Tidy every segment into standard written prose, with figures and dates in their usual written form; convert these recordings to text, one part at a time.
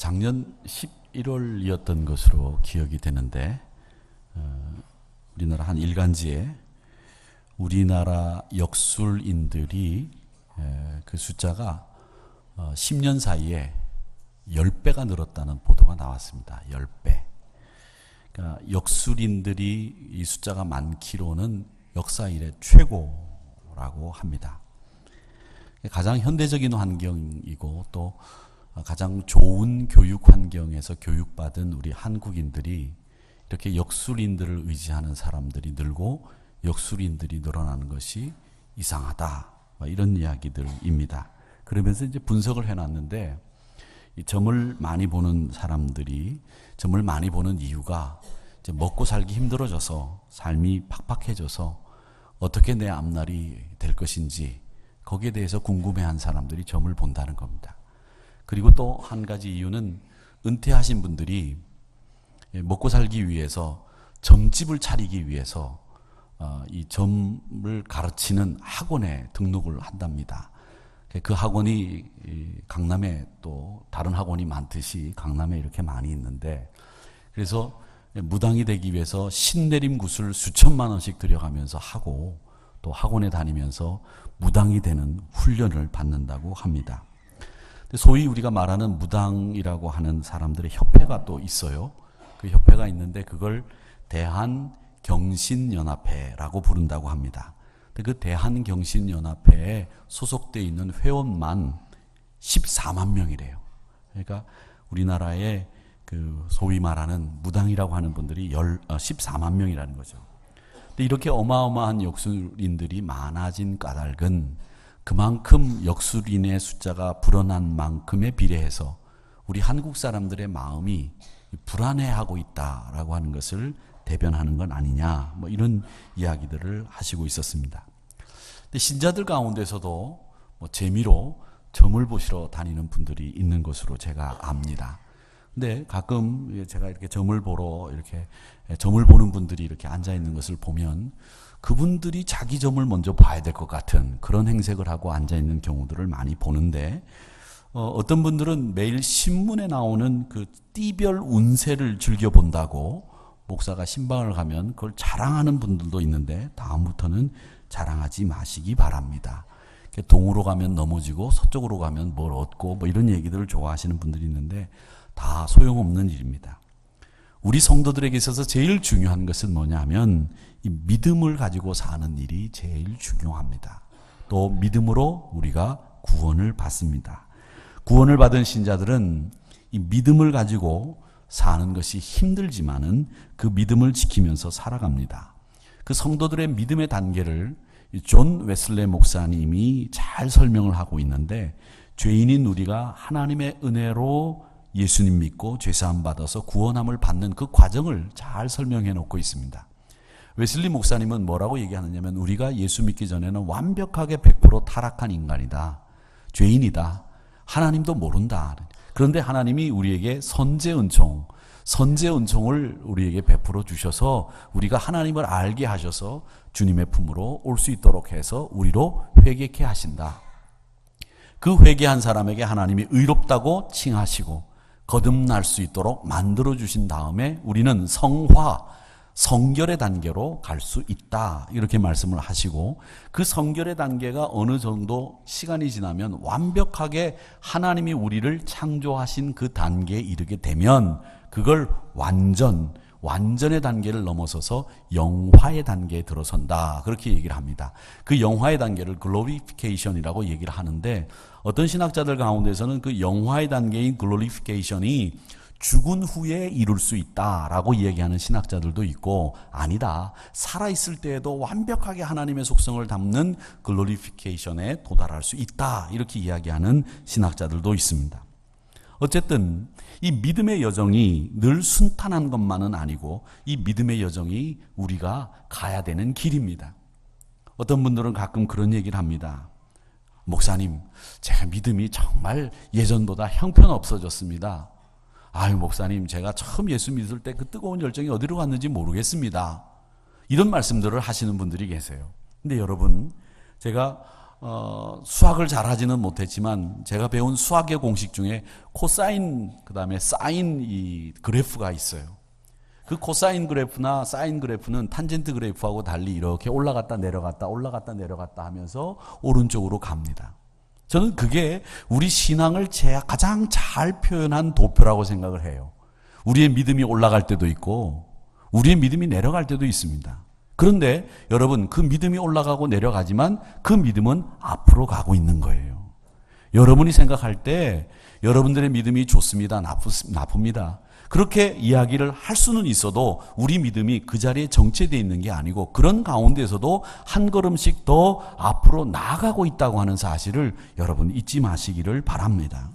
작년 11월이었던 것으로 기억이 되는데 우리나라 한 일간지에 우리나라 역술인들이 그 숫자가 10년 사이에 10배가 늘었다는 보도가 나왔습니다. 10배. 그러니까 역술인들이 이 숫자가 많기로는 역사 이래 최고라고 합니다. 가장 현대적인 환경이고 또 가장 좋은 교육 환경에서 교육받은 우리 한국인들이 이렇게 역술인들을 의지하는 사람들이 늘고 역술인들이 늘어나는 것이 이상하다. 이런 이야기들입니다. 그러면서 이제 분석을 해놨는데 이 점을 많이 보는 사람들이 점을 많이 보는 이유가 이제 먹고 살기 힘들어져서 삶이 팍팍해져서 어떻게 내 앞날이 될 것인지 거기에 대해서 궁금해한 사람들이 점을 본다는 겁니다. 그리고 또 한 가지 이유는 은퇴하신 분들이 먹고 살기 위해서 점집을 차리기 위해서 이 점을 가르치는 학원에 등록을 한답니다. 그 학원이 강남에 또 다른 학원이 많듯이 강남에 이렇게 많이 있는데 그래서 무당이 되기 위해서 신내림 굿을 수천만 원씩 들여가면서 하고 또 학원에 다니면서 무당이 되는 훈련을 받는다고 합니다. 소위 우리가 말하는 무당이라고 하는 사람들의 협회가 또 있어요. 그 협회가 있는데 그걸 대한경신연합회라고 부른다고 합니다. 그 대한경신연합회에 소속되어 있는 회원만 14만 명이래요. 그러니까 우리나라에 그 소위 말하는 무당이라고 하는 분들이 14만 명이라는 거죠. 근데 이렇게 어마어마한 역술인들이 많아진 까닭은 그만큼 역술인의 숫자가 불어난 만큼에 비례해서 우리 한국 사람들의 마음이 불안해하고 있다라고 하는 것을 대변하는 건 아니냐, 뭐 이런 이야기들을 하시고 있었습니다. 근데 신자들 가운데서도 뭐 재미로 점을 보시러 다니는 분들이 있는 것으로 제가 압니다. 근데 가끔 제가 이렇게 점을 보러 이렇게 점을 보는 분들이 이렇게 앉아 있는 것을 보면 그분들이 자기 점을 먼저 봐야 될 것 같은 그런 행색을 하고 앉아 있는 경우들을 많이 보는데 어떤 분들은 매일 신문에 나오는 그 띠별 운세를 즐겨 본다고 목사가 신방을 가면 그걸 자랑하는 분들도 있는데 다음부터는 자랑하지 마시기 바랍니다. 동으로 가면 넘어지고 서쪽으로 가면 뭘 얻고 뭐 이런 얘기들을 좋아하시는 분들이 있는데 다 소용없는 일입니다. 우리 성도들에게 있어서 제일 중요한 것은 뭐냐면 이 믿음을 가지고 사는 일이 제일 중요합니다. 또 믿음으로 우리가 구원을 받습니다. 구원을 받은 신자들은 이 믿음을 가지고 사는 것이 힘들지만은 그 믿음을 지키면서 살아갑니다. 그 성도들의 믿음의 단계를 존 웨슬레 목사님이 잘 설명을 하고 있는데 죄인인 우리가 하나님의 은혜로 예수님 믿고 죄사함 받아서 구원함을 받는 그 과정을 잘 설명해 놓고 있습니다. 웨슬리 목사님은 뭐라고 얘기하느냐면 우리가 예수 믿기 전에는 완벽하게 100% 타락한 인간이다. 죄인이다. 하나님도 모른다. 그런데 하나님이 우리에게 선제 은총을 우리에게 베풀어 주셔서 우리가 하나님을 알게 하셔서 주님의 품으로 올 수 있도록 해서 우리로 회개케 하신다. 그 회개한 사람에게 하나님이 의롭다고 칭하시고 거듭날 수 있도록 만들어 주신 다음에 우리는 성결의 단계로 갈 수 있다. 이렇게 말씀을 하시고 그 성결의 단계가 어느 정도 시간이 지나면 완벽하게 하나님이 우리를 창조하신 그 단계에 이르게 되면 그걸 완전의 단계를 넘어서서 영화의 단계에 들어선다. 그렇게 얘기를 합니다. 그 영화의 단계를 글로리피케이션이라고 얘기를 하는데 어떤 신학자들 가운데서는 그 영화의 단계인 글로리피케이션이 죽은 후에 이룰 수 있다라고 얘기하는 신학자들도 있고 아니다. 살아있을 때에도 완벽하게 하나님의 속성을 담는 글로리피케이션에 도달할 수 있다. 이렇게 이야기하는 신학자들도 있습니다. 어쨌든 이 믿음의 여정이 늘 순탄한 것만은 아니고 이 믿음의 여정이 우리가 가야 되는 길입니다. 어떤 분들은 가끔 그런 얘기를 합니다. 목사님, 제가 믿음이 정말 예전보다 형편없어졌습니다. 아유, 목사님, 제가 처음 예수 믿을 때 그 뜨거운 열정이 어디로 갔는지 모르겠습니다. 이런 말씀들을 하시는 분들이 계세요. 근데 여러분, 제가 수학을 잘하지는 못했지만 제가 배운 수학의 공식 중에 코사인 그다음에 사인 이 그래프가 있어요. 그 코사인 그래프나 사인 그래프는 탄젠트 그래프하고 달리 이렇게 올라갔다 내려갔다 올라갔다 내려갔다 하면서 오른쪽으로 갑니다. 저는 그게 우리 신앙을 가장 잘 표현한 도표라고 생각을 해요. 우리의 믿음이 올라갈 때도 있고 우리의 믿음이 내려갈 때도 있습니다. 그런데 여러분, 그 믿음이 올라가고 내려가지만 그 믿음은 앞으로 가고 있는 거예요. 여러분이 생각할 때 여러분들의 믿음이 좋습니다, 나쁩니다. 그렇게 이야기를 할 수는 있어도 우리 믿음이 그 자리에 정체되어 있는 게 아니고 그런 가운데서도 한 걸음씩 더 앞으로 나아가고 있다고 하는 사실을 여러분 잊지 마시기를 바랍니다.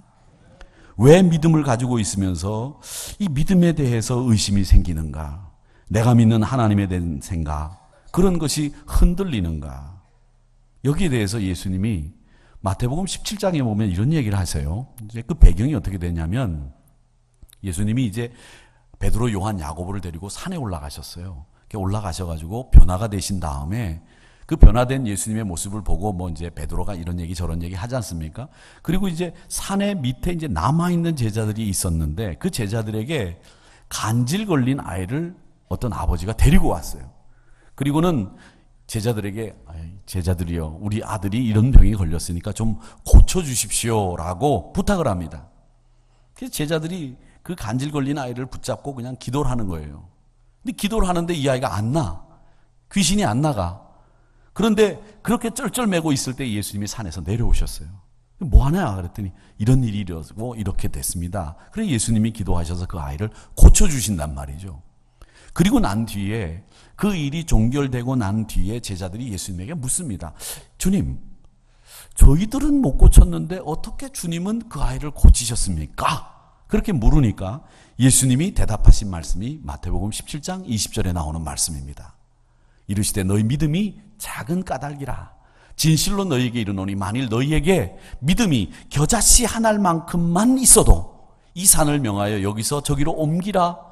왜 믿음을 가지고 있으면서 이 믿음에 대해서 의심이 생기는가? 내가 믿는 하나님에 대한 생각, 그런 것이 흔들리는가? 여기에 대해서 예수님이 마태복음 17장에 보면 이런 얘기를 하세요. 이제 그 배경이 어떻게 되냐면 예수님이 이제 베드로, 요한, 야고보를 데리고 산에 올라가셨어요. 올라가셔가지고 변화가 되신 다음에 그 변화된 예수님의 모습을 보고 뭐 이제 베드로가 이런 얘기 저런 얘기 하지 않습니까? 그리고 이제 산의 밑에 이제 남아있는 제자들이 있었는데 그 제자들에게 간질 걸린 아이를 어떤 아버지가 데리고 왔어요. 그리고는 제자들에게 제자들이요, 우리 아들이 이런 병이 걸렸으니까 좀 고쳐주십시오라고 부탁을 합니다. 그래서 제자들이 그 간질 걸린 아이를 붙잡고 그냥 기도를 하는 거예요. 근데 기도를 하는데 이 아이가 안 나. 귀신이 안 나가. 그런데 그렇게 쩔쩔매고 있을 때 예수님이 산에서 내려오셨어요. 뭐 하냐 그랬더니 이런 일이 일어나고 이렇게 됐습니다. 그래서 예수님이 기도하셔서 그 아이를 고쳐주신단 말이죠. 그리고 난 뒤에 그 일이 종결되고 난 뒤에 제자들이 예수님에게 묻습니다. 주님, 저희들은 못 고쳤는데 어떻게 주님은 그 아이를 고치셨습니까? 그렇게 물으니까 예수님이 대답하신 말씀이 마태복음 17장 20절에 나오는 말씀입니다. 이르시되 너희 믿음이 작은 까닭이라. 진실로 너희에게 이르노니 만일 너희에게 믿음이 겨자씨 한 알만큼만 있어도 이 산을 명하여 여기서 저기로 옮기라.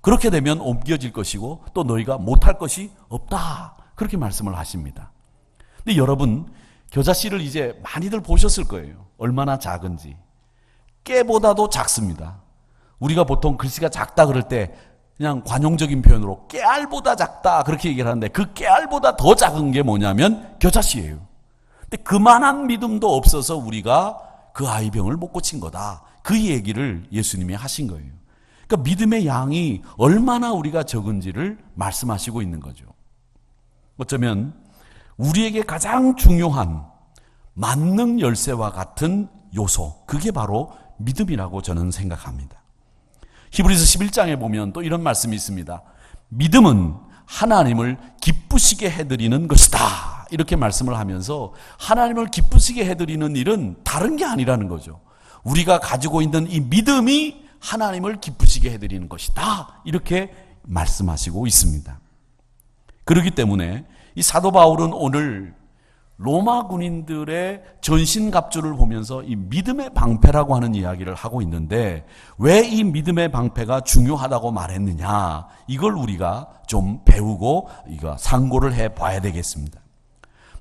그렇게 되면 옮겨질 것이고 또 너희가 못할 것이 없다. 그렇게 말씀을 하십니다. 근데 여러분, 겨자씨를 이제 많이들 보셨을 거예요. 얼마나 작은지. 깨보다도 작습니다. 우리가 보통 글씨가 작다 그럴 때 그냥 관용적인 표현으로 깨알보다 작다 그렇게 얘기를 하는데 그 깨알보다 더 작은 게 뭐냐면 겨자씨예요. 근데 그만한 믿음도 없어서 우리가 그 아이 병을 못 고친 거다. 그 얘기를 예수님이 하신 거예요. 그러니까 믿음의 양이 얼마나 우리가 적은지를 말씀하시고 있는 거죠. 어쩌면 우리에게 가장 중요한 만능 열쇠와 같은 요소, 그게 바로 믿음이라고 저는 생각합니다. 히브리서 11장에 보면 또 이런 말씀이 있습니다. 믿음은 하나님을 기쁘시게 해드리는 것이다. 이렇게 말씀을 하면서 하나님을 기쁘시게 해드리는 일은 다른 게 아니라는 거죠. 우리가 가지고 있는 이 믿음이 하나님을 기쁘시게 해드리는 것이다. 이렇게 말씀하시고 있습니다. 그렇기 때문에 이 사도 바울은 오늘 로마 군인들의 전신갑주를 보면서 이 믿음의 방패라고 하는 이야기를 하고 있는데 왜 이 믿음의 방패가 중요하다고 말했느냐, 이걸 우리가 좀 배우고 이거 상고를 해봐야 되겠습니다.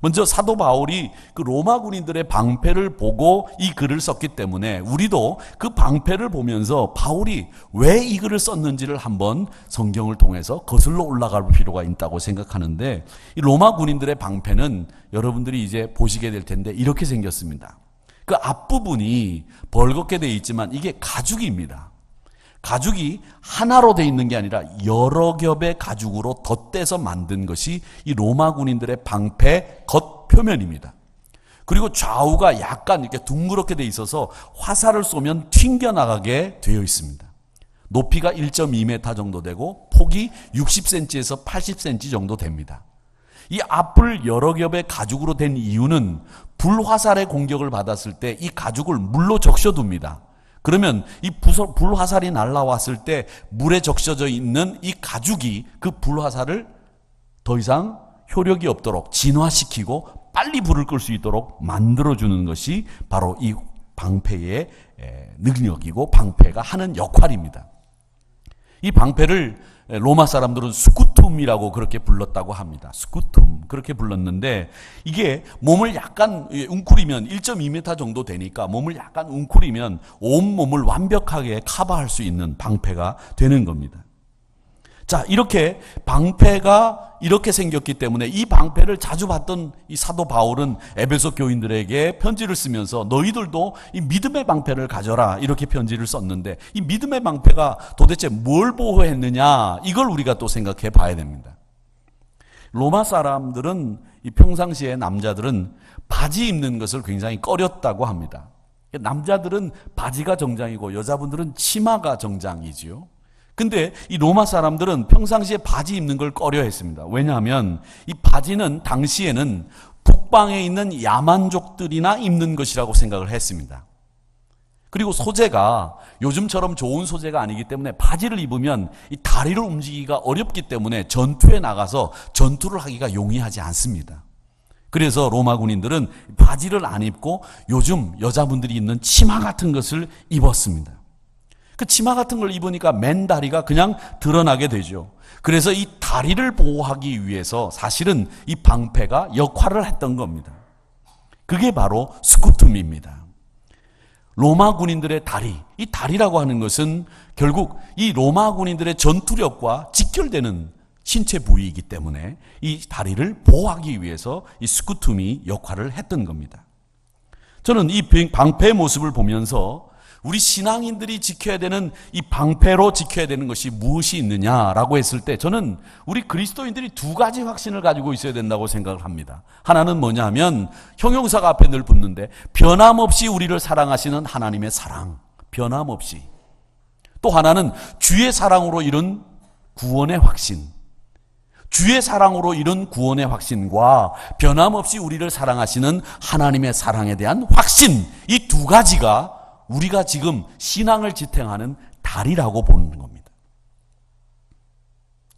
먼저 사도 바울이 그 로마 군인들의 방패를 보고 이 글을 썼기 때문에 우리도 그 방패를 보면서 바울이 왜 이 글을 썼는지를 한번 성경을 통해서 거슬러 올라갈 필요가 있다고 생각하는데, 이 로마 군인들의 방패는 여러분들이 이제 보시게 될 텐데 이렇게 생겼습니다. 그 앞부분이 벌겋게 되어 있지만 이게 가죽입니다. 가죽이 하나로 되어 있는 게 아니라 여러 겹의 가죽으로 덧대서 만든 것이 이 로마 군인들의 방패 겉표면입니다. 그리고 좌우가 약간 이렇게 둥그렇게 되어 있어서 화살을 쏘면 튕겨나가게 되어 있습니다. 높이가 1.2m 정도 되고 폭이 60cm에서 80cm 정도 됩니다. 이 앞을 여러 겹의 가죽으로 된 이유는 불화살의 공격을 받았을 때 이 가죽을 물로 적셔둡니다. 그러면 이 불화살이 날아왔을 때 물에 적셔져 있는 이 가죽이 그 불화살을 더 이상 효력이 없도록 진화시키고 빨리 불을 끌 수 있도록 만들어주는 것이 바로 이 방패의 능력이고 방패가 하는 역할입니다. 이 방패를 로마 사람들은 스쿠툼이라고 그렇게 불렀다고 합니다. 스쿠툼 그렇게 불렀는데 이게 몸을 약간 웅크리면 1.2m 정도 되니까 몸을 약간 웅크리면 온 몸을 완벽하게 커버할 수 있는 방패가 되는 겁니다. 자, 이렇게 방패가 이렇게 생겼기 때문에 이 방패를 자주 봤던 이 사도 바울은 에베소 교인들에게 편지를 쓰면서 너희들도 이 믿음의 방패를 가져라 이렇게 편지를 썼는데 이 믿음의 방패가 도대체 뭘 보호했느냐 이걸 우리가 또 생각해 봐야 됩니다. 로마 사람들은 이 평상시에 남자들은 바지 입는 것을 굉장히 꺼렸다고 합니다. 남자들은 바지가 정장이고 여자분들은 치마가 정장이지요. 근데 이 로마 사람들은 평상시에 바지 입는 걸 꺼려했습니다. 왜냐하면 이 바지는 당시에는 북방에 있는 야만족들이나 입는 것이라고 생각을 했습니다. 그리고 소재가 요즘처럼 좋은 소재가 아니기 때문에 바지를 입으면 이 다리를 움직이기가 어렵기 때문에 전투에 나가서 전투를 하기가 용이하지 않습니다. 그래서 로마 군인들은 바지를 안 입고 요즘 여자분들이 입는 치마 같은 것을 입었습니다. 그 치마 같은 걸 입으니까 맨 다리가 그냥 드러나게 되죠. 그래서 이 다리를 보호하기 위해서 사실은 이 방패가 역할을 했던 겁니다. 그게 바로 스쿠툼입니다. 로마 군인들의 다리, 이 다리라고 하는 것은 결국 이 로마 군인들의 전투력과 직결되는 신체 부위이기 때문에 이 다리를 보호하기 위해서 이 스쿠툼이 역할을 했던 겁니다. 저는 이 방패의 모습을 보면서 우리 신앙인들이 지켜야 되는 이 방패로 지켜야 되는 것이 무엇이 있느냐라고 했을 때 저는 우리 그리스도인들이 두 가지 확신을 가지고 있어야 된다고 생각을 합니다. 하나는 뭐냐면 형용사가 앞에 늘 붙는데 변함없이 우리를 사랑하시는 하나님의 사랑, 변함없이. 또 하나는 주의 사랑으로 이룬 구원의 확신. 주의 사랑으로 이룬 구원의 확신과 변함없이 우리를 사랑하시는 하나님의 사랑에 대한 확신, 이 두 가지가 우리가 지금 신앙을 지탱하는 다리라고 보는 겁니다.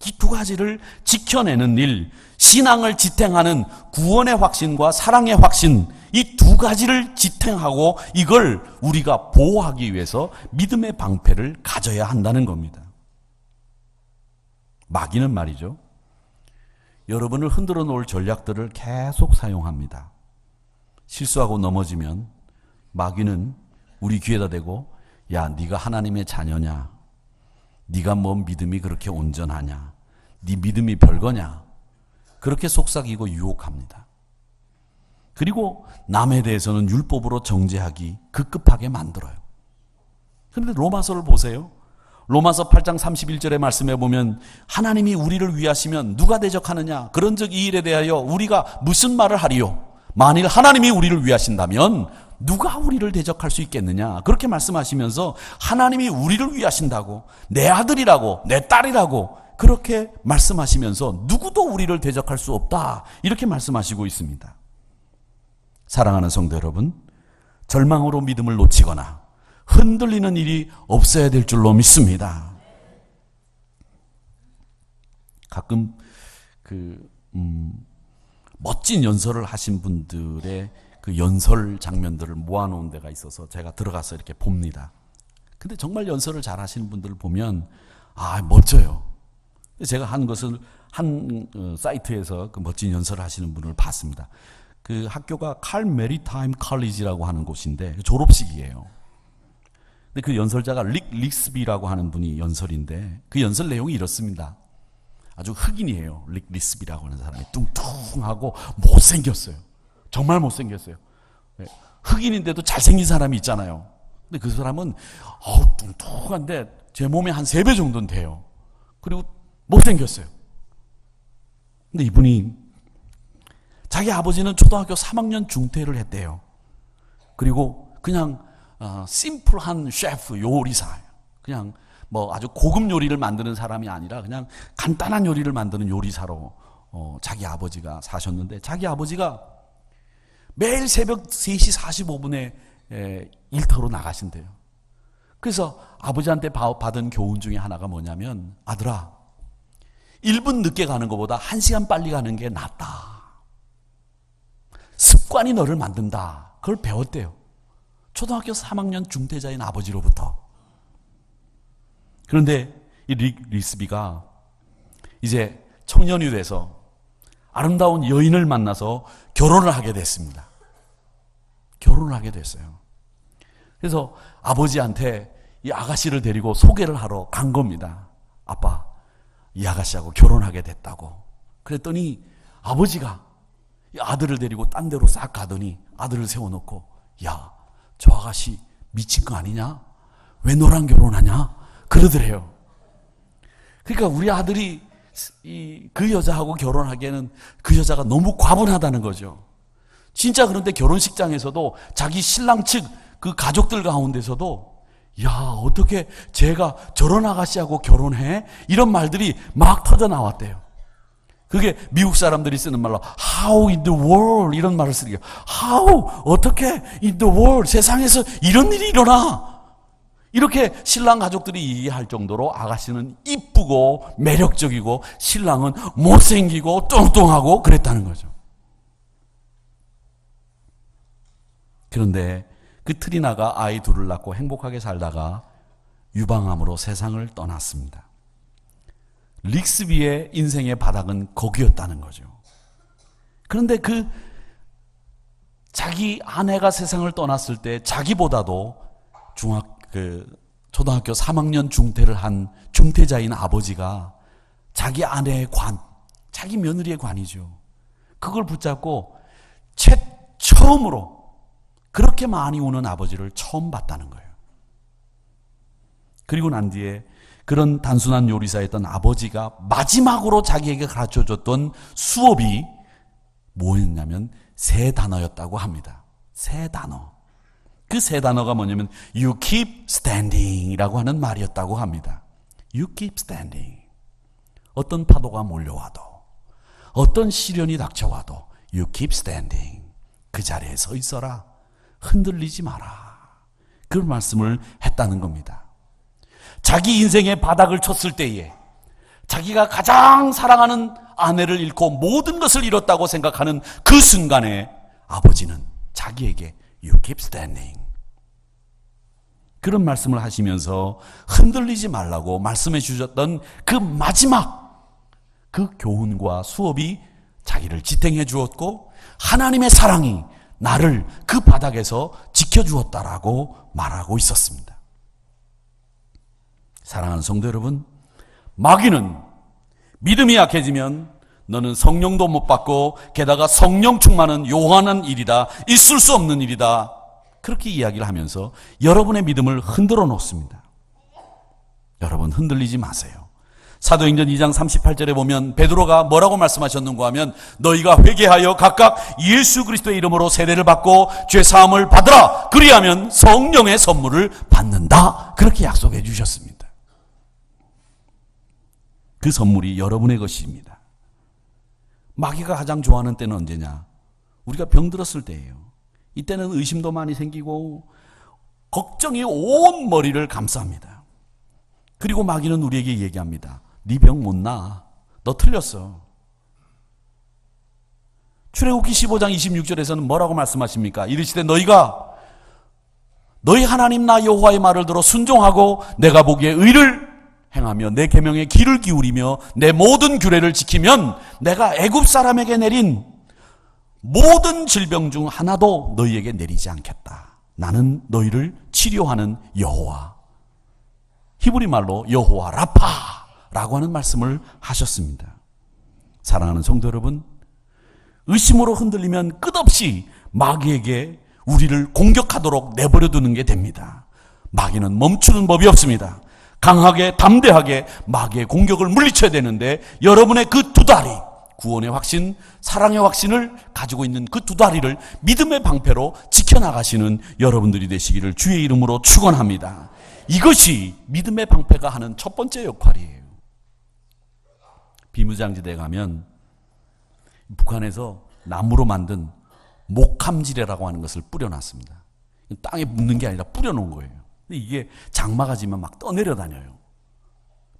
이 두 가지를 지켜내는 일, 신앙을 지탱하는 구원의 확신과 사랑의 확신, 이 두 가지를 지탱하고 이걸 우리가 보호하기 위해서 믿음의 방패를 가져야 한다는 겁니다. 마귀는 말이죠. 여러분을 흔들어 놓을 전략들을 계속 사용합니다. 실수하고 넘어지면 마귀는 우리 귀에다 대고 야, 네가 하나님의 자녀냐? 네가 뭐 믿음이 그렇게 온전하냐? 네 믿음이 별거냐? 그렇게 속삭이고 유혹합니다. 그리고 남에 대해서는 율법으로 정죄하기 급급하게 만들어요. 그런데 로마서를 보세요. 로마서 8장 31절의 말씀에 보면 하나님이 우리를 위하시면 누가 대적하느냐? 그런즉 이 일에 대하여 우리가 무슨 말을 하리요? 만일 하나님이 우리를 위하신다면 누가 우리를 대적할 수 있겠느냐? 그렇게 말씀하시면서 하나님이 우리를 위하신다고, 내 아들이라고, 내 딸이라고 그렇게 말씀하시면서 누구도 우리를 대적할 수 없다, 이렇게 말씀하시고 있습니다. 사랑하는 성도 여러분, 절망으로 믿음을 놓치거나 흔들리는 일이 없어야 될 줄로 믿습니다. 가끔 멋진 연설을 하신 분들의 그 연설 장면들을 모아놓은 데가 있어서 제가 들어가서 이렇게 봅니다. 근데 정말 연설을 잘 하시는 분들을 보면 멋져요. 제가 한 사이트에서 그 멋진 연설을 하시는 분을 봤습니다. 그 학교가 칼 메리타임 컬리지라고 하는 곳인데 졸업식이에요. 근데 그 연설자가 릭 리스비라고 하는 분이 연설인데 그 연설 내용이 이렇습니다. 아주 흑인이에요. 릭 리스비라고 하는 사람이 뚱뚱하고 못생겼어요. 정말 못생겼어요. 흑인인데도 잘생긴 사람이 있잖아요. 근데 그 사람은 뚱뚱한데 제 몸의 한 3배 정도는 돼요. 그리고 못생겼어요. 근데 이분이 자기 아버지는 초등학교 3학년 중퇴를 했대요. 그리고 그냥 심플한 셰프, 요리사예요. 그냥 뭐 아주 고급 요리를 만드는 사람이 아니라 그냥 간단한 요리를 만드는 요리사로 자기 아버지가 사셨는데 자기 아버지가 매일 새벽 3시 45분에 일터로 나가신대요. 그래서 아버지한테 받은 교훈 중에 하나가 뭐냐면 아들아, 1분 늦게 가는 것보다 1시간 빨리 가는 게 낫다. 습관이 너를 만든다. 그걸 배웠대요. 초등학교 3학년 중퇴자인 아버지로부터. 그런데 이 릭 리스비가 이제 청년이 돼서 아름다운 여인을 만나서 결혼을 하게 됐습니다. 결혼을 하게 됐어요. 그래서 아버지한테 이 아가씨를 데리고 소개를 하러 간 겁니다. 아빠, 이 아가씨하고 결혼하게 됐다고. 그랬더니 아버지가 이 아들을 데리고 딴 데로 싹 가더니 아들을 세워놓고, 야, 저 아가씨 미친 거 아니냐? 왜 너랑 결혼하냐? 그러더래요. 그러니까 우리 아들이 그 여자하고 결혼하기에는 그 여자가 너무 과분하다는 거죠. 진짜 그런데 결혼식장에서도 자기 신랑 측 그 가족들 가운데서도, 야, 어떻게 제가 저런 아가씨하고 결혼해? 이런 말들이 막 터져 나왔대요. 그게 미국 사람들이 쓰는 말로 How in the world 이런 말을 쓰는 게, How, 어떻게 in the world, 세상에서 이런 일이 일어나? 이렇게 신랑 가족들이 이해할 정도로 아가씨는 이쁘고 매력적이고 신랑은 못생기고 뚱뚱하고 그랬다는 거죠. 그런데 그 트리나가 아이 둘을 낳고 행복하게 살다가 유방암으로 세상을 떠났습니다. 릭스비의 인생의 바닥은 거기였다는 거죠. 그런데 자기 아내가 세상을 떠났을 때 자기보다도 초등학교 3학년 중퇴를 한 중퇴자인 아버지가 자기 아내의 자기 며느리의 관이죠. 그걸 붙잡고 처음으로 그렇게 많이 우는 아버지를 처음 봤다는 거예요. 그리고 난 뒤에 그런 단순한 요리사였던 아버지가 마지막으로 자기에게 가르쳐줬던 수업이 뭐였냐면 세 단어였다고 합니다. 세 단어. 그 세 단어가 뭐냐면 You keep standing 이라고 하는 말이었다고 합니다. You keep standing. 어떤 파도가 몰려와도, 어떤 시련이 닥쳐와도 You keep standing. 그 자리에 서 있어라. 흔들리지 마라. 그런 말씀을 했다는 겁니다. 자기 인생의 바닥을 쳤을 때에 자기가 가장 사랑하는 아내를 잃고 모든 것을 잃었다고 생각하는 그 순간에 아버지는 자기에게 You keep standing. 그런 말씀을 하시면서 흔들리지 말라고 말씀해 주셨던 그 마지막 그 교훈과 수업이 자기를 지탱해 주었고 하나님의 사랑이 나를 그 바닥에서 지켜주었다라고 말하고 있었습니다. 사랑하는 성도 여러분, 마귀는 믿음이 약해지면 너는 성령도 못 받고 게다가 성령 충만은 요한한 일이다. 있을 수 없는 일이다. 그렇게 이야기를 하면서 여러분의 믿음을 흔들어 놓습니다. 여러분 흔들리지 마세요. 사도행전 2장 38절에 보면 베드로가 뭐라고 말씀하셨는가 하면 너희가 회개하여 각각 예수 그리스도의 이름으로 세례를 받고 죄 사함을 받으라. 그리하면 성령의 선물을 받는다. 그렇게 약속해 주셨습니다. 그 선물이 여러분의 것입니다. 마귀가 가장 좋아하는 때는 언제냐? 우리가 병들었을 때예요. 이때는 의심도 많이 생기고 걱정이 온 머리를 감쌉니다. 그리고 마귀는 우리에게 얘기합니다. 네 병 못 나. 너 틀렸어. 출애굽기 15장 26절에서는 뭐라고 말씀하십니까? 이르시되 너희 하나님 나 여호와의 말을 들어 순종하고 내가 보기에 의를 행하며 내 계명에 귀를 기울이며 내 모든 규례를 지키면 내가 애굽 사람에게 내린 모든 질병 중 하나도 너희에게 내리지 않겠다. 나는 너희를 치료하는 여호와. 히브리 말로 여호와 라파라고 하는 말씀을 하셨습니다. 사랑하는 성도 여러분, 의심으로 흔들리면 끝없이 마귀에게 우리를 공격하도록 내버려 두는 게 됩니다. 마귀는 멈추는 법이 없습니다. 강하게 담대하게 마귀의 공격을 물리쳐야 되는데 여러분의 그 두 다리, 구원의 확신, 사랑의 확신을 가지고 있는 그 두 다리를 믿음의 방패로 지켜나가시는 여러분들이 되시기를 주의 이름으로 축원합니다. 이것이 믿음의 방패가 하는 첫 번째 역할이에요. 비무장지대에 가면 북한에서 나무로 만든 목함지레라고 하는 것을 뿌려놨습니다. 땅에 묻는 게 아니라 뿌려놓은 거예요. 근데 이게 장마가 지면 막 떠내려 다녀요.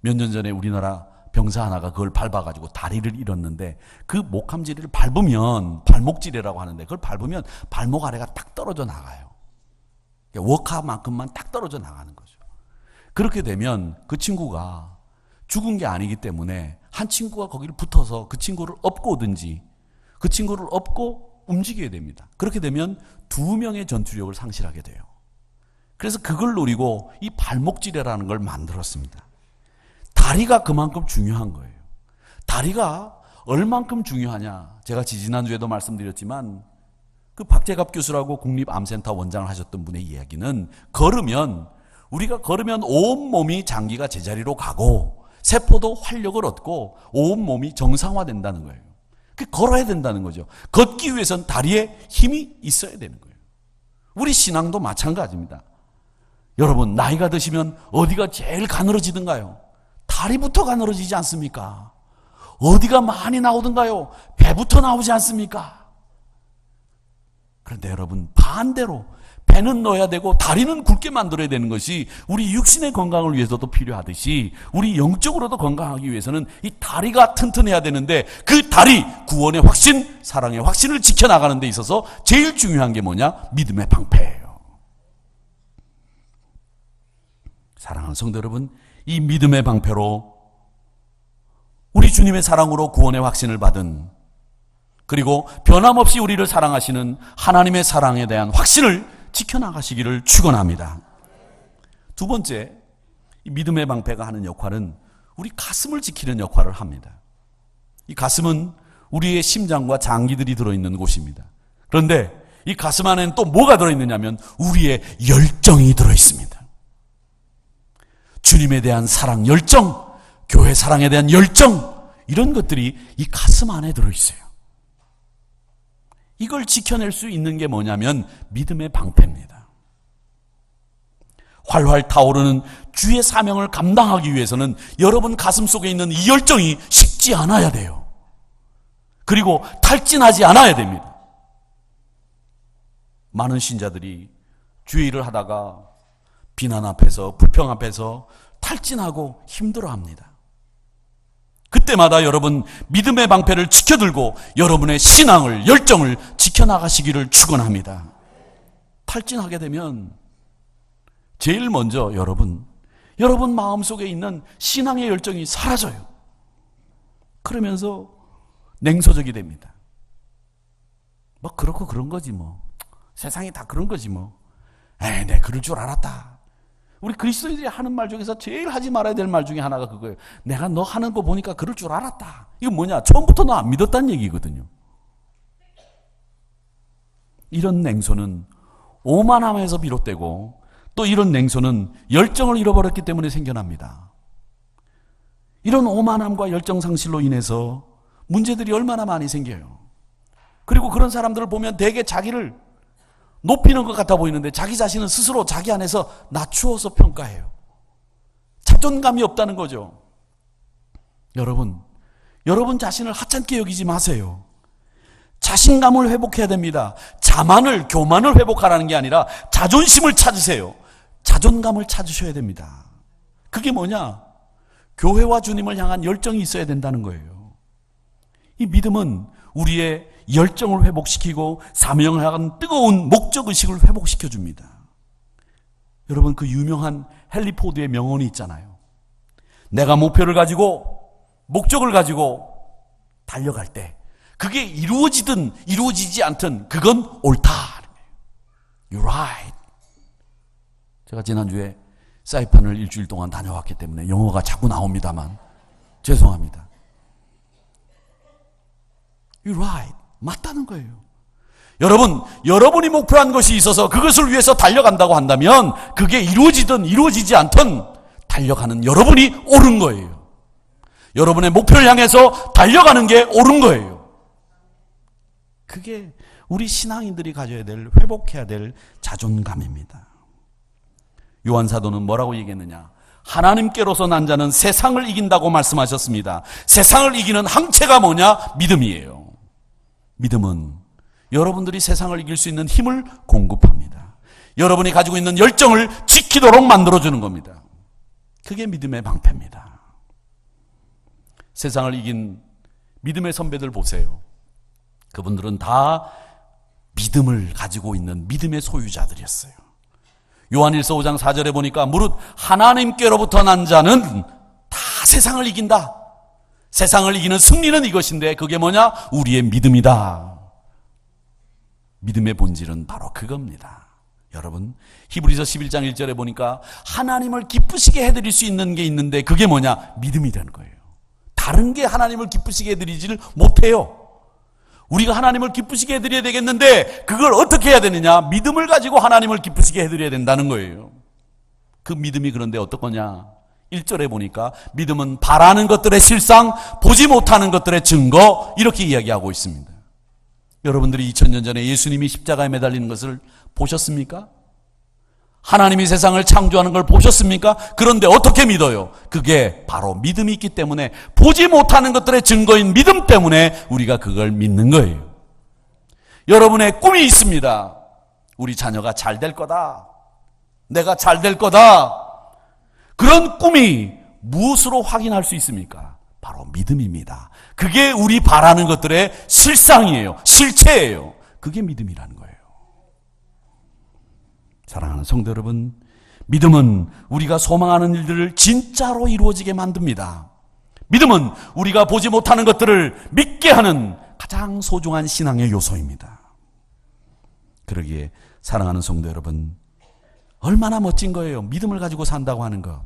몇 년 전에 우리나라 병사 하나가 그걸 밟아가지고 다리를 잃었는데 그 목함지레를 밟으면 발목지레라고 하는데 그걸 밟으면 발목 아래가 딱 떨어져 나가요. 워카만큼만 딱 떨어져 나가는 거죠. 그렇게 되면 그 친구가 죽은 게 아니기 때문에 한 친구가 거기를 붙어서 그 친구를 업고 오든지 그 친구를 업고 움직여야 됩니다. 그렇게 되면 2명의 전투력을 상실하게 돼요. 그래서 그걸 노리고 이 발목지뢰라는 걸 만들었습니다. 다리가 그만큼 중요한 거예요. 다리가 얼만큼 중요하냐. 제가 지난주에도 말씀드렸지만 그 박재갑 교수라고 국립암센터 원장을 하셨던 분의 이야기는 우리가 걸으면 온몸이 장기가 제자리로 가고 세포도 활력을 얻고 온몸이 정상화된다는 거예요. 걸어야 된다는 거죠. 걷기 위해서는 다리에 힘이 있어야 되는 거예요. 우리 신앙도 마찬가지입니다. 여러분, 나이가 드시면 어디가 제일 가늘어지든가요? 다리부터 가늘어지지 않습니까? 어디가 많이 나오든가요? 배부터 나오지 않습니까? 그런데 여러분, 반대로 배는 넣어야 되고 다리는 굵게 만들어야 되는 것이 우리 육신의 건강을 위해서도 필요하듯이 우리 영적으로도 건강하기 위해서는 이 다리가 튼튼해야 되는데 그 다리, 구원의 확신, 사랑의 확신을 지켜나가는 데 있어서 제일 중요한 게 뭐냐? 믿음의 방패예요. 사랑하는 성도 여러분, 이 믿음의 방패로 우리 주님의 사랑으로 구원의 확신을 받은, 그리고 변함없이 우리를 사랑하시는 하나님의 사랑에 대한 확신을 지켜나가시기를 축원합니다. 두 번째, 이 믿음의 방패가 하는 역할은 우리 가슴을 지키는 역할을 합니다. 이 가슴은 우리의 심장과 장기들이 들어있는 곳입니다. 그런데 이 가슴 안에는 또 뭐가 들어있느냐면 우리의 열정이 들어있습니다. 주님에 대한 사랑, 열정, 교회 사랑에 대한 열정, 이런 것들이 이 가슴 안에 들어있어요. 이걸 지켜낼 수 있는 게 뭐냐면 믿음의 방패입니다. 활활 타오르는 주의 사명을 감당하기 위해서는 여러분 가슴 속에 있는 이 열정이 식지 않아야 돼요. 그리고 탈진하지 않아야 됩니다. 많은 신자들이 주의 일을 하다가 비난 앞에서, 불평 앞에서 탈진하고 힘들어합니다. 그때마다 여러분 믿음의 방패를 지켜들고 여러분의 신앙을, 열정을 지켜나가시기를 축원합니다. 탈진하게 되면 제일 먼저 여러분 마음속에 있는 신앙의 열정이 사라져요. 그러면서 냉소적이 됩니다. 뭐 그렇고 그런 거지 뭐. 세상이 다 그런 거지 뭐. 내 그럴 줄 알았다. 우리 그리스도인들이 하는 말 중에서 제일 하지 말아야 될 말 중에 하나가 그거예요. 내가 너 하는 거 보니까 그럴 줄 알았다. 이거 뭐냐? 처음부터 너 안 믿었다는 얘기거든요. 이런 냉소는 오만함에서 비롯되고 또 이런 냉소는 열정을 잃어버렸기 때문에 생겨납니다. 이런 오만함과 열정 상실로 인해서 문제들이 얼마나 많이 생겨요. 그리고 그런 사람들을 보면 대개 자기를 높이는 것 같아 보이는데 자기 자신은 스스로 자기 안에서 낮추어서 평가해요. 자존감이 없다는 거죠. 여러분 자신을 하찮게 여기지 마세요. 자신감을 회복해야 됩니다. 자만을, 교만을 회복하라는 게 아니라 자존심을 찾으세요. 자존감을 찾으셔야 됩니다. 그게 뭐냐? 교회와 주님을 향한 열정이 있어야 된다는 거예요. 이 믿음은 우리의 열정을 회복시키고 사명을 향한 뜨거운 목적의식을 회복시켜 줍니다. 여러분, 그 유명한 헨리 포드의 명언이 있잖아요. 내가 목표를 가지고 목적을 가지고 달려갈 때 그게 이루어지든 이루어지지 않든 그건 옳다. You're right. 제가 지난주에 사이판을 일주일 동안 다녀왔기 때문에 영어가 자꾸 나옵니다만 죄송합니다. You're right. 맞다는 거예요. 여러분이 목표한 것이 있어서 그것을 위해서 달려간다고 한다면 그게 이루어지든 이루어지지 않든 달려가는 여러분이 옳은 거예요. 여러분의 목표를 향해서 달려가는 게 옳은 거예요. 그게 우리 신앙인들이 가져야 될, 회복해야 될 자존감입니다. 요한 사도는 뭐라고 얘기했느냐? 하나님께로서 난 자는 세상을 이긴다고 말씀하셨습니다. 세상을 이기는 항체가 뭐냐? 믿음이에요. 믿음은 여러분들이 세상을 이길 수 있는 힘을 공급합니다. 여러분이 가지고 있는 열정을 지키도록 만들어주는 겁니다. 그게 믿음의 방패입니다. 세상을 이긴 믿음의 선배들 보세요. 그분들은 다 믿음을 가지고 있는 믿음의 소유자들이었어요. 요한일서 5장 4절에 보니까 무릇 하나님께로부터 난 자는 다 세상을 이긴다. 세상을 이기는 승리는 이것인데 그게 뭐냐? 우리의 믿음이다. 믿음의 본질은 바로 그겁니다. 여러분, 히브리서 11장 1절에 보니까 하나님을 기쁘시게 해드릴 수 있는 게 있는데 그게 뭐냐? 믿음이라는 거예요. 다른 게 하나님을 기쁘시게 해드리지를 못해요. 우리가 하나님을 기쁘시게 해드려야 되겠는데 그걸 어떻게 해야 되느냐? 믿음을 가지고 하나님을 기쁘시게 해드려야 된다는 거예요. 그 믿음이 그런데 어떤 거냐? 1절에 보니까 믿음은 바라는 것들의 실상, 보지 못하는 것들의 증거, 이렇게 이야기하고 있습니다. 여러분들이 2000년 전에 예수님이 십자가에 매달리는 것을 보셨습니까? 하나님이 세상을 창조하는 걸 보셨습니까? 그런데 어떻게 믿어요? 그게 바로 믿음이 있기 때문에, 보지 못하는 것들의 증거인 믿음 때문에 우리가 그걸 믿는 거예요. 여러분의 꿈이 있습니다. 우리 자녀가 잘 될 거다. 내가 잘 될 거다. 그런 꿈이 무엇으로 확인할 수 있습니까? 바로 믿음입니다. 그게 우리 바라는 것들의 실상이에요. 실체예요. 그게 믿음이라는 거예요. 사랑하는 성도 여러분, 믿음은 우리가 소망하는 일들을 진짜로 이루어지게 만듭니다. 믿음은 우리가 보지 못하는 것들을 믿게 하는 가장 소중한 신앙의 요소입니다. 그러기에 사랑하는 성도 여러분, 얼마나 멋진 거예요. 믿음을 가지고 산다고 하는 거.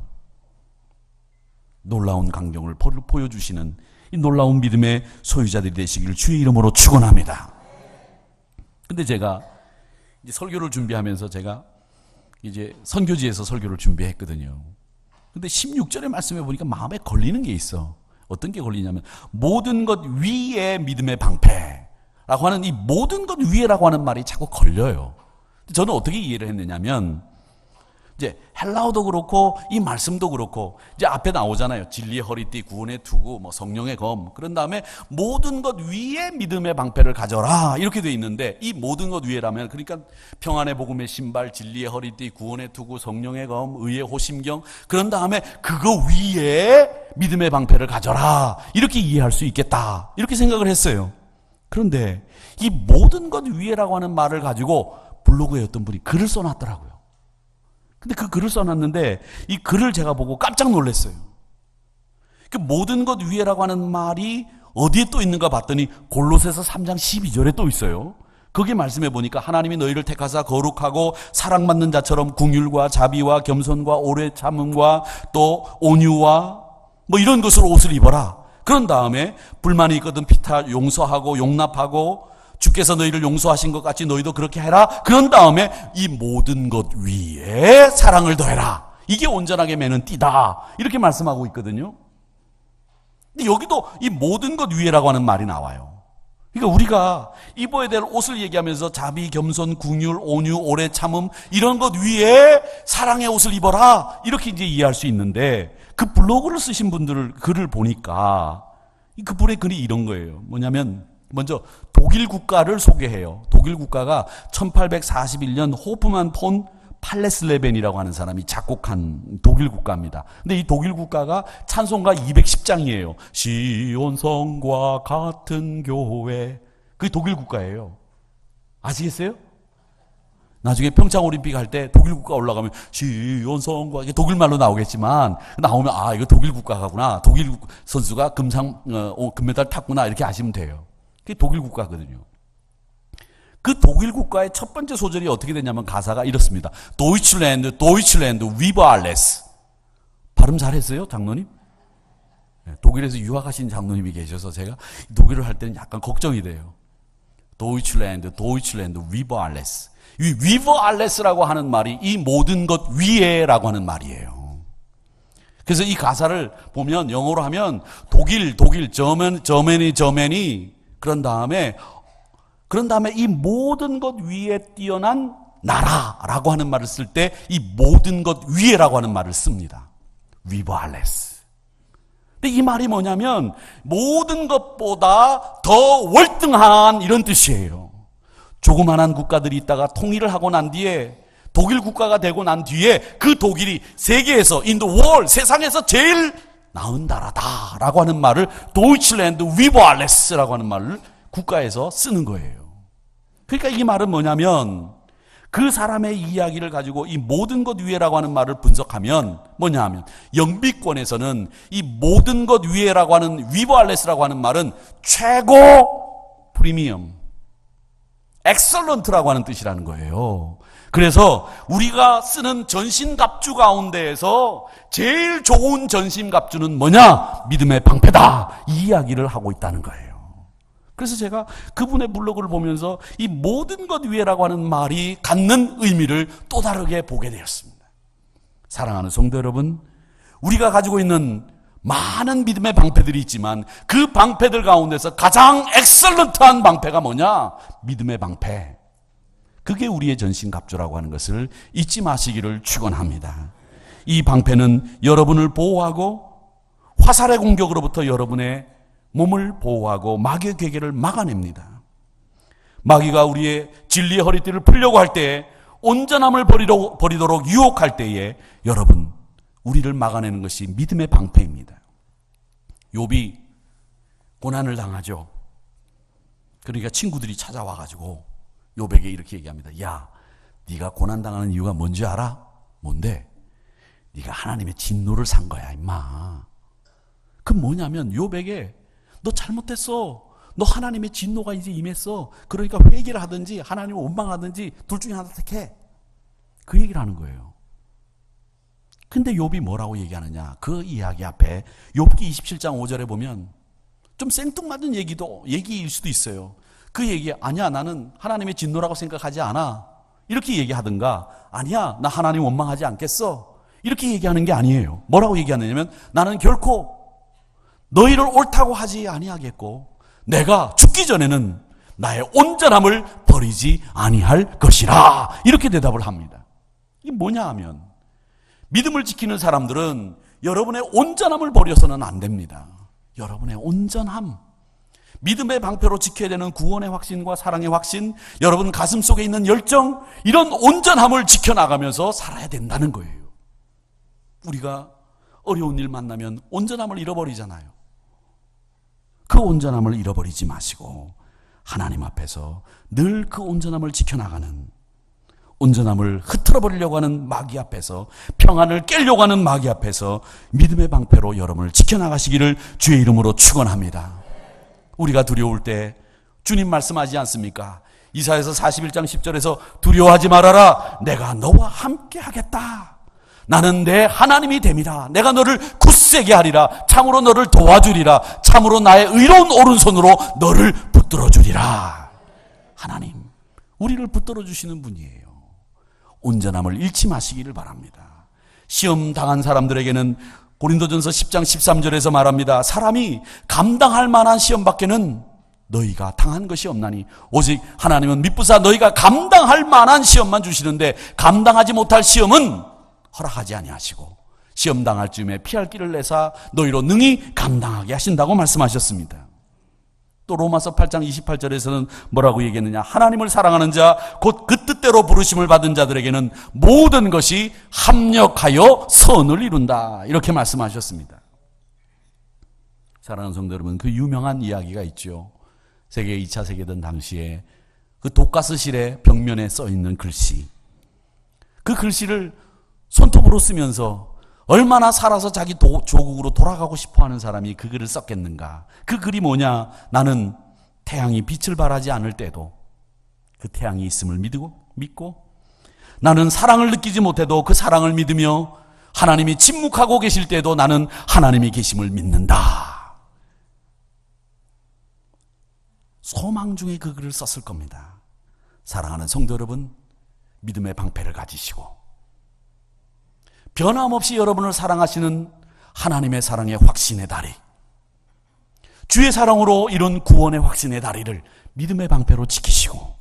놀라운 광경을 보여주시는 이 놀라운 믿음의 소유자들이 되시기를 주의 이름으로 축원합니다. 근데 제가 이제 설교를 준비하면서 제가 이제 선교지에서 설교를 준비했거든요. 근데 16절의 말씀에 보니까 마음에 걸리는 게 있어. 어떤 게 걸리냐면 모든 것 위에 믿음의 방패라고 하는 이 모든 것 위에라고 하는 말이 자꾸 걸려요. 저는 어떻게 이해를 했느냐면 이제 헬라어도 그렇고 이 말씀도 그렇고 이제 앞에 나오잖아요. 진리의 허리띠, 구원의 투구, 뭐 성령의 검. 그런 다음에 모든 것 위에 믿음의 방패를 가져라 이렇게 돼 있는데, 이 모든 것 위에라면 그러니까 평안의 복음의 신발, 진리의 허리띠, 구원의 투구, 성령의 검, 의의 호심경, 그런 다음에 그거 위에 믿음의 방패를 가져라 이렇게 이해할 수 있겠다 이렇게 생각을 했어요. 그런데 이 모든 것 위에라고 하는 말을 가지고 블로그에 어떤 분이 글을 써놨더라고요. 근데 그 글을 써놨는데 이 글을 제가 보고 깜짝 놀랐어요. 그 모든 것 위에라고 하는 말이 어디에 또 있는가 봤더니 골로새서 3장 12절에 또 있어요. 거기 말씀해 보니까 하나님이 너희를 택하사 거룩하고 사랑받는 자처럼 긍휼과 자비와 겸손과 오래 참음과 또 온유와 뭐 이런 것으로 옷을 입어라. 그런 다음에 불만이 있거든 피타 용서하고 용납하고 주께서 너희를 용서하신 것 같이 너희도 그렇게 해라. 그런 다음에 이 모든 것 위에 사랑을 더해라. 이게 온전하게 매는 띠다. 이렇게 말씀하고 있거든요. 근데 여기도 이 모든 것 위에라고 하는 말이 나와요. 그러니까 우리가 입어야 될 옷을 얘기하면서 자비, 겸손, 긍휼, 온유, 오래 참음 이런 것 위에 사랑의 옷을 입어라. 이렇게 이제 이해할 수 있는데 그 블로그를 쓰신 분들을 글을 보니까 그분의 글이 이런 거예요. 뭐냐면 먼저 독일 국가를 소개해요. 독일 국가가 1841년 호프만 폰 팔레슬레벤이라고 하는 사람이 작곡한 독일 국가입니다. 근데 이 독일 국가가 찬송가 210장이에요. 시온성과 같은 교회. 그게 독일 국가예요. 아시겠어요? 나중에 평창올림픽 할 때 독일 국가 올라가면 시온성과, 이게 독일말로 나오겠지만 나오면 아 이거 독일 국가구나. 독일 선수가 금메달 탔구나 이렇게 아시면 돼요. 그게 독일 국가거든요. 그 독일 국가의 첫 번째 소절이 어떻게 되냐면 가사가 이렇습니다. 도이칠랜드, 도이칠랜드, 위버 알레스. 발음 잘했어요, 장로님? 네, 독일에서 유학하신 장로님이 계셔서 제가 독일을 할 때는 약간 걱정이 돼요. 도이칠랜드, 도이칠랜드, 위버 알레스. 이 위버 알레스라고 하는 말이 이 모든 것 위에라고 하는 말이에요. 그래서 이 가사를 보면 영어로 하면 독일, 저머니 그런 다음에 이 모든 것 위에 뛰어난 나라라고 하는 말을 쓸 때 이 모든 것 위에라고 하는 말을 씁니다. 위버 알레스. 근데 이 말이 뭐냐면 모든 것보다 더 월등한 이런 뜻이에요. 조그만한 국가들이 있다가 통일을 하고 난 뒤에 독일 국가가 되고 난 뒤에 그 독일이 세계에서 in the world, 세상에서 제일 나은 나라다라고 하는 말을 도이칠랜드 위버 알레스라고 하는 말을 국가에서 쓰는 거예요. 그러니까 이 말은 뭐냐면 그 사람의 이야기를 가지고 이 모든 것 위에라고 하는 말을 분석하면 뭐냐 하면 영비권에서는 이 모든 것 위에라고 하는 위버알레스라고 하는 말은 최고, 프리미엄, 엑설런트라고 하는 뜻이라는 거예요. 그래서 우리가 쓰는 전신갑주 가운데에서 제일 좋은 전신갑주는 뭐냐? 믿음의 방패다. 이 이야기를 하고 있다는 거예요. 그래서 제가 그분의 블로그를 보면서 이 모든 것 위에라고 하는 말이 갖는 의미를 또 다르게 보게 되었습니다. 사랑하는 성도 여러분, 우리가 가지고 있는 많은 믿음의 방패들이 있지만 그 방패들 가운데서 가장 엑설런트한 방패가 뭐냐? 믿음의 방패. 그게 우리의 전신갑주라고 하는 것을 잊지 마시기를 축원합니다. 이 방패는 여러분을 보호하고 화살의 공격으로부터 여러분의 몸을 보호하고 마귀의 괴계를 막아냅니다. 마귀가 우리의 진리의 허리띠를 풀려고 할 때에 온전함을 버리도록 유혹할 때에 여러분, 우리를 막아내는 것이 믿음의 방패입니다. 욥이 고난을 당하죠. 그러니까 친구들이 찾아와가지고 욥에게 이렇게 얘기합니다. 야, 네가 고난당하는 이유가 뭔지 알아? 뭔데? 네가 하나님의 진노를 산 거야, 임마. 그 뭐냐면 욥에게 너 잘못했어. 너 하나님의 진노가 이제 임했어. 그러니까 회개를 하든지 하나님을 원망하든지 둘 중에 하나 택해. 그 얘기를 하는 거예요. 근데 욥이 뭐라고 얘기하느냐? 그 이야기 앞에 욥기 27장 5절에 보면 좀 생뚱맞은 얘기일 수도 있어요. 그 얘기, 아니야, 나는 하나님의 진노라고 생각하지 않아. 이렇게 얘기하든가, 아니야, 나 하나님 원망하지 않겠어. 이렇게 얘기하는 게 아니에요. 뭐라고 얘기하느냐면, 나는 결코 너희를 옳다고 하지 아니하겠고 내가 죽기 전에는 나의 온전함을 버리지 아니할 것이라. 이렇게 대답을 합니다. 이게 뭐냐 하면 믿음을 지키는 사람들은 여러분의 온전함을 버려서는 안 됩니다. 여러분의 온전함, 믿음의 방패로 지켜야 되는 구원의 확신과 사랑의 확신, 여러분 가슴 속에 있는 열정, 이런 온전함을 지켜나가면서 살아야 된다는 거예요. 우리가 어려운 일 만나면 온전함을 잃어버리잖아요. 그 온전함을 잃어버리지 마시고 하나님 앞에서 늘 그 온전함을 지켜나가는, 온전함을 흐트러버리려고 하는 마귀 앞에서, 평안을 깨려고 하는 마귀 앞에서 믿음의 방패로 여러분을 지켜나가시기를 주의 이름으로 축원합니다. 우리가 두려울 때 주님 말씀하지 않습니까? 이사야서 41장 10절에서 두려워하지 말아라. 내가 너와 함께 하겠다. 나는 내 하나님이 됨이라. 내가 너를 굳세게 하리라. 참으로 너를 도와주리라. 참으로 나의 의로운 오른손으로 너를 붙들어 주리라. 하나님, 우리를 붙들어 주시는 분이에요. 온전함을 잃지 마시기를 바랍니다. 시험 당한 사람들에게는 고린도전서 10장 13절에서 말합니다. 사람이 감당할 만한 시험밖에는 너희가 당한 것이 없나니 오직 하나님은 미쁘사 너희가 감당할 만한 시험만 주시는데 감당하지 못할 시험은 허락하지 아니하시고 시험 당할 즈음에 피할 길을 내사 너희로 능히 감당하게 하신다고 말씀하셨습니다. 또 로마서 8장 28절에서는 뭐라고 얘기했느냐? 하나님을 사랑하는 자 곧 그 뜻대로 부르심을 받은 자들에게는 모든 것이 합력하여 선을 이룬다. 이렇게 말씀하셨습니다. 사랑하는 성도 여러분, 그 유명한 이야기가 있죠. 세계 2차 세계대전 당시에 그 독가스실의 벽면에 써 있는 글씨, 그 글씨를 손톱으로 쓰면서 얼마나 살아서 자기 조국으로 돌아가고 싶어하는 사람이 그 글을 썼겠는가. 그 글이 뭐냐? 나는 태양이 빛을 발하지 않을 때도 그 태양이 있음을 믿고 나는 사랑을 느끼지 못해도 그 사랑을 믿으며 하나님이 침묵하고 계실 때도 나는 하나님이 계심을 믿는다. 소망 중에 그 글을 썼을 겁니다. 사랑하는 성도 여러분, 믿음의 방패를 가지시고 변함없이 여러분을 사랑하시는 하나님의 사랑의 확신의 다리, 주의 사랑으로 이룬 구원의 확신의 다리를 믿음의 방패로 지키시고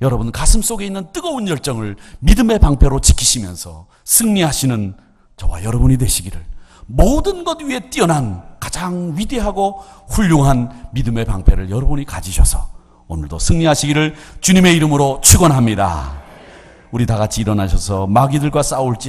여러분 가슴 속에 있는 뜨거운 열정을 믿음의 방패로 지키시면서 승리하시는 저와 여러분이 되시기를, 모든 것 위에 뛰어난 가장 위대하고 훌륭한 믿음의 방패를 여러분이 가지셔서 오늘도 승리하시기를 주님의 이름으로 축원합니다. 우리 다 같이 일어나셔서 마귀들과 싸울지